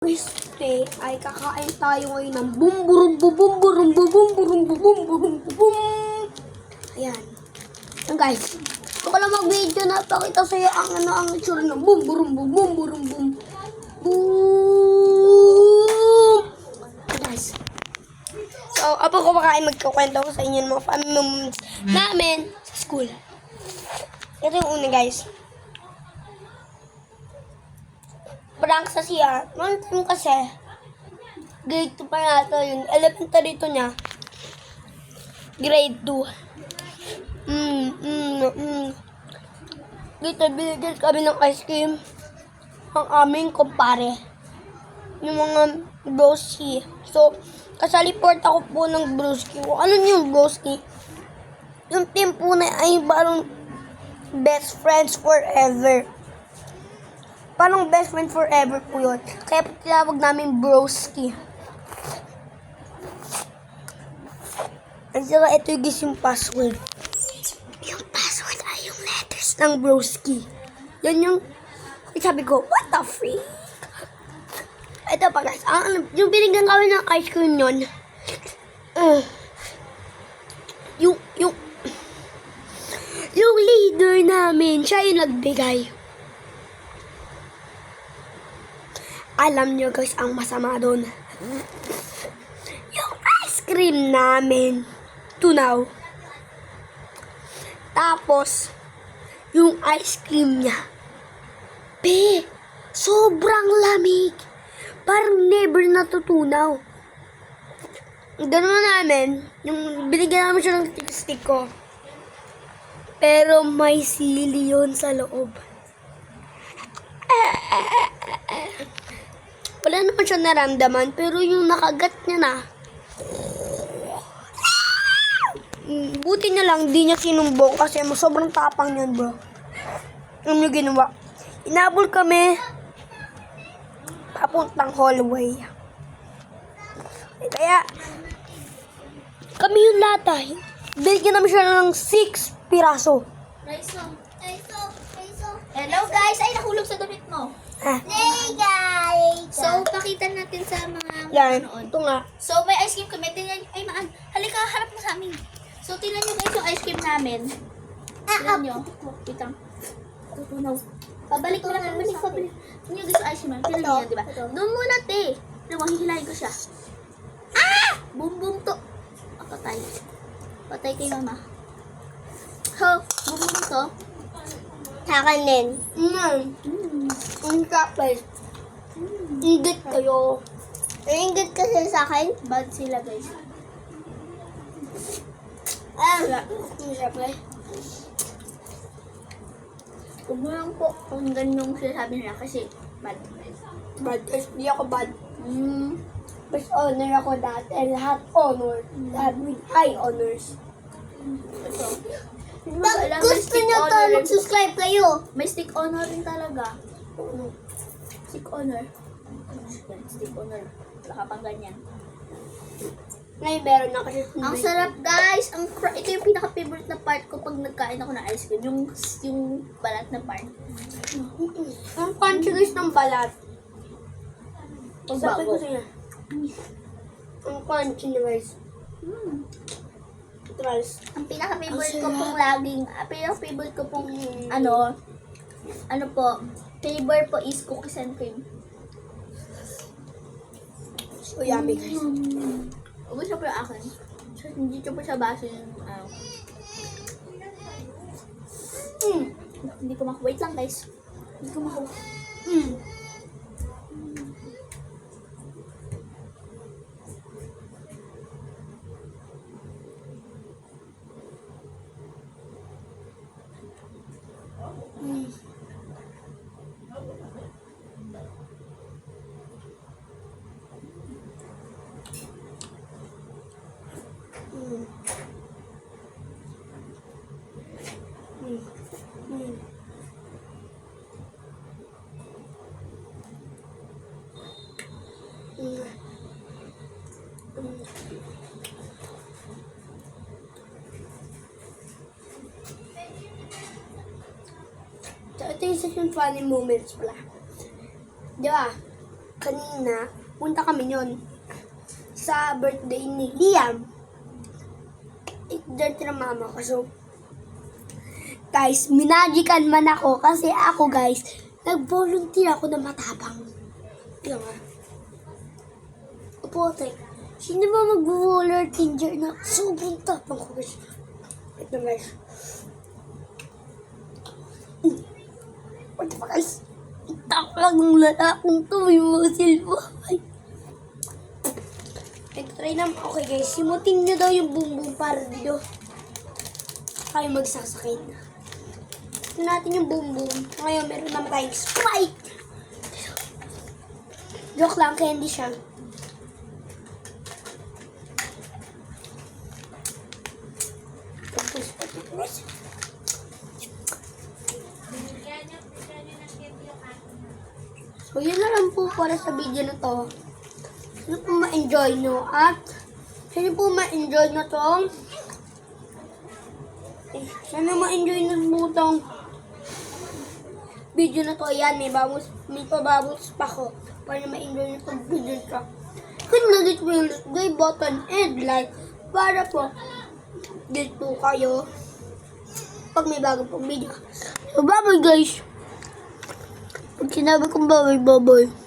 Este ay kakain tayo ngayon ng bum. Ayan. Ayan guys. Ito ko lang mag-video na pakita sa'yo ang itsura ng bum. Boom. Guys. So, ako kumakain magkukwento ko sa inyo ng mga family moments namin sa school. Ito yung una guys. Prank sa siya. Noong time kasi, grade 2 pa nato yun. Elementary to niya. Grade 2. Dito, binigyan kami ng ice cream. Ang aming kumpare. Yung mga broski. So, kasali port ako po ng broski. Ano yung broski? Yung team po na ay parang best friends forever. Parang best friend forever po yun. Kaya po tinawag namin broski. At saka ito yung password. Yung password ay yung letters ng broski. Yan yung sabi ko, what the freak? Ito pa guys, yung binigyan kami ng ice cream yun. Yung leader namin, siya yung nagbigay. Alam nyo guys, ang masama doon. Yung ice cream namin, tunaw. Tapos, yung ice cream niya, sobrang lamig. Parang never natutunaw. Ganun namin, yung binigyan namin siya ng stick ko. Pero may sili yun sa loob. Wala naman siya naramdaman, pero yung nakagat niya na, buti na lang, di niya sinumbong kasi sobrang tapang yun, bro. Ano yung ginawa? Inabol kami papuntang hallway. Kaya, kami yung latay. Binigyan namin siya ng 6 piraso. Raiso. Hello guys! Ay, nahulog sa damit mo. Hey guys! So, pakita natin sa mga Yan, manonood. ito nga. So, may ice cream kami. Tingnan nyo. Ay, halika, harap mo sa amin. So, tingnan nyo guys yung ice cream namin. Tingnan nyo. Wait lang. Tutunaw. Pabalik. Tingnan nyo guys yung ice cream namin. Tingnan nyo, diba? Doon muna, te. Hihilahin ko siya. Boom to. Patay kay mama. So, boom to. Akin din. Ang kapal. Ingit kayo. Ingit kasi sa akin. Bad sila guys. Siyempre. Huwag mo lang po kung ganun yung sinasabi nila kasi bad. Bad. Hindi ako bad. First honor ako dati. Lahat honor. Lahat with high honors. Ito. Pag gusto nyo to, mag-subscribe kayo. May stick honor rin talaga. Stick honor. Stick honor. Wala ka pang ganyan. Ngayon meron na kasi. Ang sarap guys! Ito yung pinaka-favorite na part ko pag nagkain ako ng ice cream. Yung balat na part. Ang crunchy guys ng balat. Ang Sabi ko bago. sa'yo. Ang crunchy na guys. Trust. Ang pinaka-favorite Ang ko sarap. pong laging, pinaka-favorite ko pong ano po, flavor po is cookies and cream. So yummy guys. Ubus na po yung akin. So, hindi ko po siya baso yung, hindi ko makuha. Wait lang guys. Hindi ko makuha. So ito yung second funny moments pala. Di ba? kanina, punta kami yon sa birthday ni Liam. Dirty na mama ko. So, guys, minagican man ako kasi ako, guys, nag-volunteer ako na matapang. Yan nga. Opo, tay. Sino ba mag-volunteer na sobrang tapang ko, guys? Ito, guys. What the fuck, guys? Itaklang ng lalakong to. May mga silbahay. Nag-try naman. Okay, guys. Simutin nyo daw yung bumbong para dito kayo magsasakit. Ito natin yung bumbong. Ngayon, meron naman tayong Sprite. Joke lang, candy siya. So, yun na lang po para sa video na to. Sana po ma-enjoy nyo. At, sana po ma-enjoy nyo tong sana ma-enjoy nyo po tong video na to. Ayan, may pababos pa ko para ma-enjoy nyo tong video na to. Click na dito yung subscribe button and like para po dito kayo pag may bago pong video. So, bye-bye, guys. Pag sinabi kong bye-bye.